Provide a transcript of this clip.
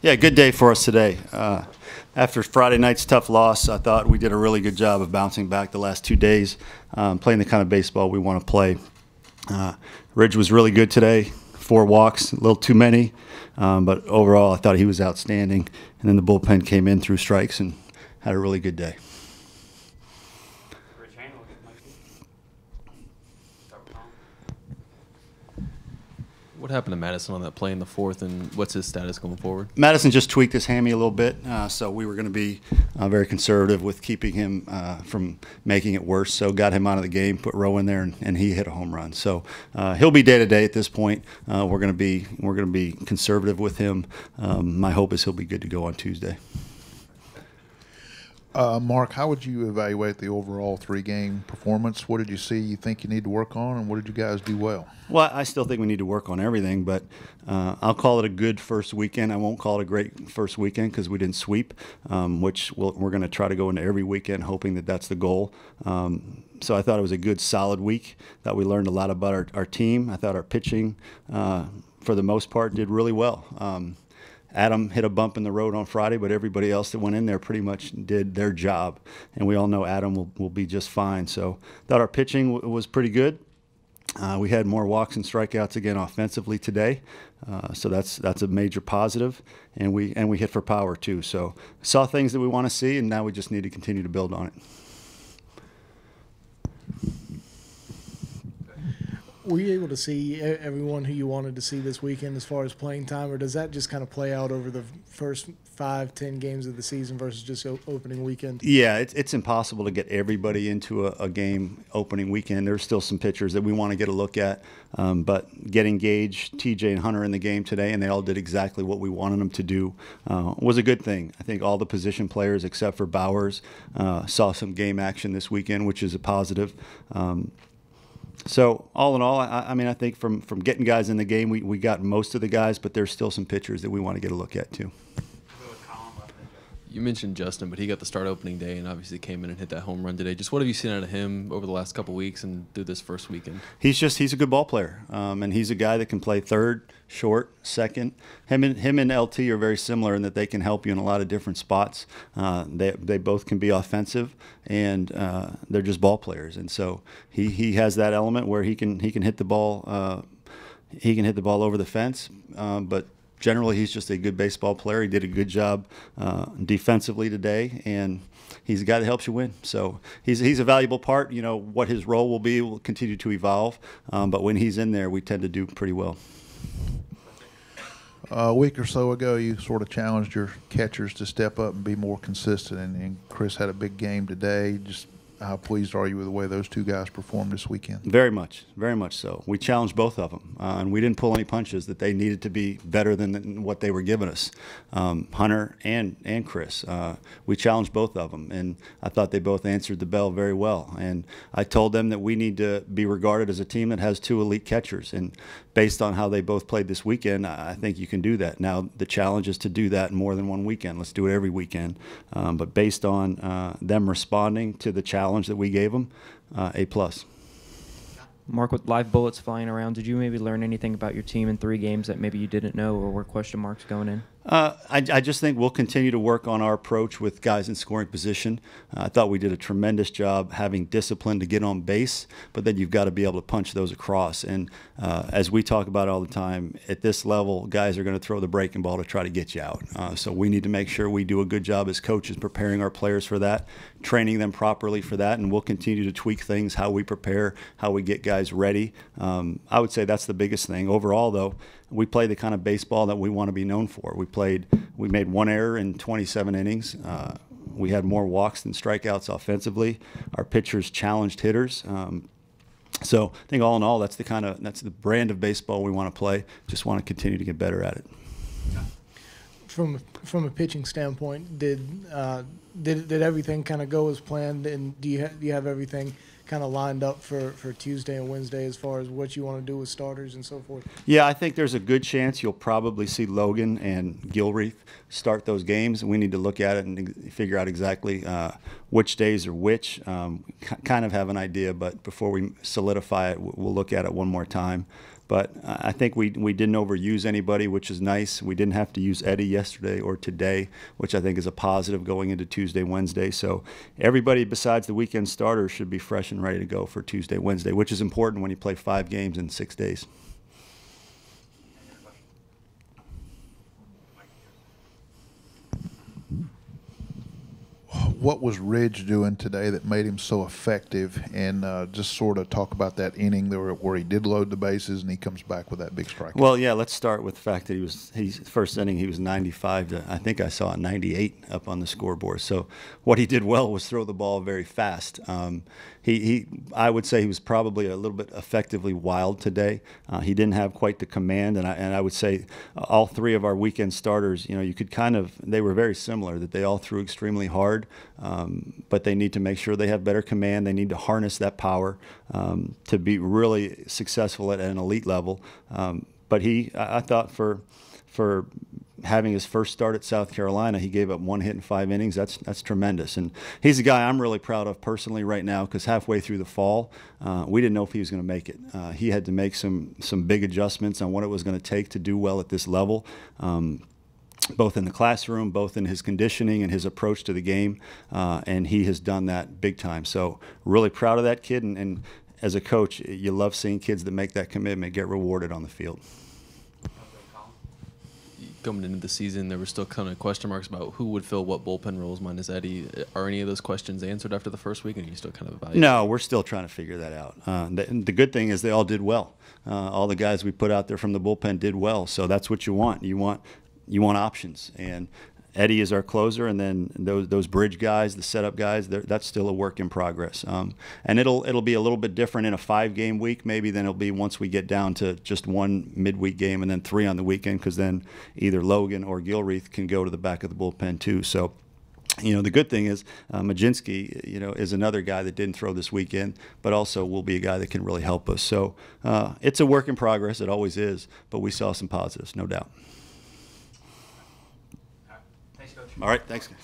Yeah, good day for us today. After Friday night's tough loss, I thought we did a really good job of bouncing back the last 2 days, playing the kind of baseball we want to play. Ridge was really good today, 4 walks, a little too many, but overall I thought he was outstanding. And then the bullpen came in through strikes and had a really good day. What happened to Madison on that play in the fourth, and what's his status going forward? Madison just tweaked his hammy a little bit, so we were going to be very conservative with keeping him from making it worse. So got him out of the game, put Rowe in there, and he hit a home run. So he'll be day to day at this point. We're going to be conservative with him. My hope is he'll be good to go on Tuesday. Mark, how would you evaluate the overall 3-game performance? What did you see you think you need to work on, and what did you guys do well? Well, I still think we need to work on everything, but I'll call it a good first weekend. I won't call it a great first weekend because we didn't sweep, which we're going to try to go into every weekend hoping that that's the goal. So I thought it was a good, solid week, that we learned a lot about our team. I thought our pitching, for the most part, did really well. Adam hit a bump in the road on Friday, but everybody else that went in there pretty much did their job. And we all know Adam will be just fine. So thought our pitching was pretty good. We had more walks and strikeouts again offensively today. So that's a major positive. And we hit for power too. So saw things that we want to see, and now we just need to continue to build on it. Were you able to see everyone who you wanted to see this weekend as far as playing time, or does that just kind of play out over the first 5-10 games of the season versus just opening weekend? Yeah, it's impossible to get everybody into a game opening weekend. There's still some pitchers that we want to get a look at, but getting Gage, TJ, and Hunter in the game today, and they all did exactly what we wanted them to do, was a good thing. I think all the position players except for Bowers saw some game action this weekend, which is a positive. So all in all, I mean, I think from getting guys in the game, we got most of the guys, but there's still some pitchers that we want to get a look at too. You mentioned Justin, but he got the start opening day and obviously came in and hit that home run today. Just what have you seen out of him over the last couple of weeks and through this first weekend? He's a good ball player, and he's a guy that can play third, short, second. Him and LT are very similar in that they can help you in a lot of different spots. They both can be offensive, and they're just ball players. And so he has that element where he can hit the ball. He can hit the ball over the fence, but generally, he's just a good baseball player. He did a good job defensively today, and he's a guy that helps you win. So he's a valuable part. You know, what his role will be will continue to evolve, but when he's in there, we tend to do pretty well. A week or so ago, you sort of challenged your catchers to step up and be more consistent, and Chris had a big game today. Just how pleased are you with the way those two guys performed this weekend? Very much so. We challenged both of them, and we didn't pull any punches that they needed to be better than what they were giving us. Hunter and Chris, we challenged both of them, and I thought they both answered the bell very well. And I told them that we need to be regarded as a team that has 2 elite catchers, and based on how they both played this weekend, I think you can do that. Now, the challenge is to do that in more than one weekend. Let's do it every weekend. But based on them responding to the challenge that we gave them, A+. Mark, with live bullets flying around, did you maybe learn anything about your team in 3 games that maybe you didn't know or were question marks going in? I just think we'll continue to work on our approach with guys in scoring position. I thought we did a tremendous job having discipline to get on base, but then you've got to be able to punch those across. And as we talk about all the time, at this level, guys are going to throw the breaking ball to try to get you out. So we need to make sure we do a good job as coaches preparing our players for that, training them properly for that, and we'll continue to tweak things, how we prepare, how we get guys ready. I would say that's the biggest thing. Overall, though, we play the kind of baseball that we want to be known for. We made 1 error in 27 innings. We had more walks than strikeouts offensively. Our pitchers challenged hitters. So I think all in all, that's the brand of baseball we want to play. Just want to continue to get better at it. From a pitching standpoint, did everything kind of go as planned, and do you have everything kind of lined up for Tuesday and Wednesday as far as what you want to do with starters and so forth? Yeah, I think there's a good chance you'll probably see Logan and Gilreath start those games, and we need to look at it and figure out exactly which days are which. Kind of have an idea, but before we solidify it, we'll look at it one more time. But I think we didn't overuse anybody, which is nice. We didn't have to use Eddie yesterday or today, which I think is a positive going into Tuesday, Wednesday. So everybody besides the weekend starters should be fresh and ready to go for Tuesday, Wednesday, which is important when you play 5 games in 6 days. What was Ridge doing today that made him so effective? And just sort of talk about that inning where he did load the bases and he comes back with that big strike. Well, yeah, let's start with the fact that he's first inning he was 95 to, I think I saw 98 up on the scoreboard. So what he did well was throw the ball very fast. I would say he was probably a little bit effectively wild today. He didn't have quite the command, and I would say all 3 of our weekend starters, you could they were very similar, that they all threw extremely hard, but they need to make sure they have better command. They need to harness that power to be really successful at an elite level. But I thought for having his first start at South Carolina, he gave up 1 hit in 5 innings. That's tremendous. And he's a guy I'm really proud of personally right now, because halfway through the fall, we didn't know if he was going to make it. He had to make some big adjustments on what it was going to take to do well at this level, both in the classroom, both in his conditioning and his approach to the game, and he has done that big time. So really proud of that kid, and as a coach, you love seeing kids that make that commitment get rewarded on the field. Coming into the season, there were still kind of question marks about who would fill what bullpen roles minus Eddie. Are any of those questions answered after the first week, and are you still kind of evaluating? No, we're still trying to figure that out. The good thing is they all did well. All the guys we put out there from the bullpen did well, so that's what you want. You want options, and Eddie is our closer, and then those bridge guys, the setup guys, that's still a work in progress. And it'll be a little bit different in a 5-game week maybe than it'll be once we get down to just 1 midweek game and then 3 on the weekend, because then either Logan or Gilreath can go to the back of the bullpen too. So, the good thing is Majinski, is another guy that didn't throw this weekend, but also will be a guy that can really help us. So it's a work in progress. It always is, but we saw some positives, no doubt. All right, thanks, guys.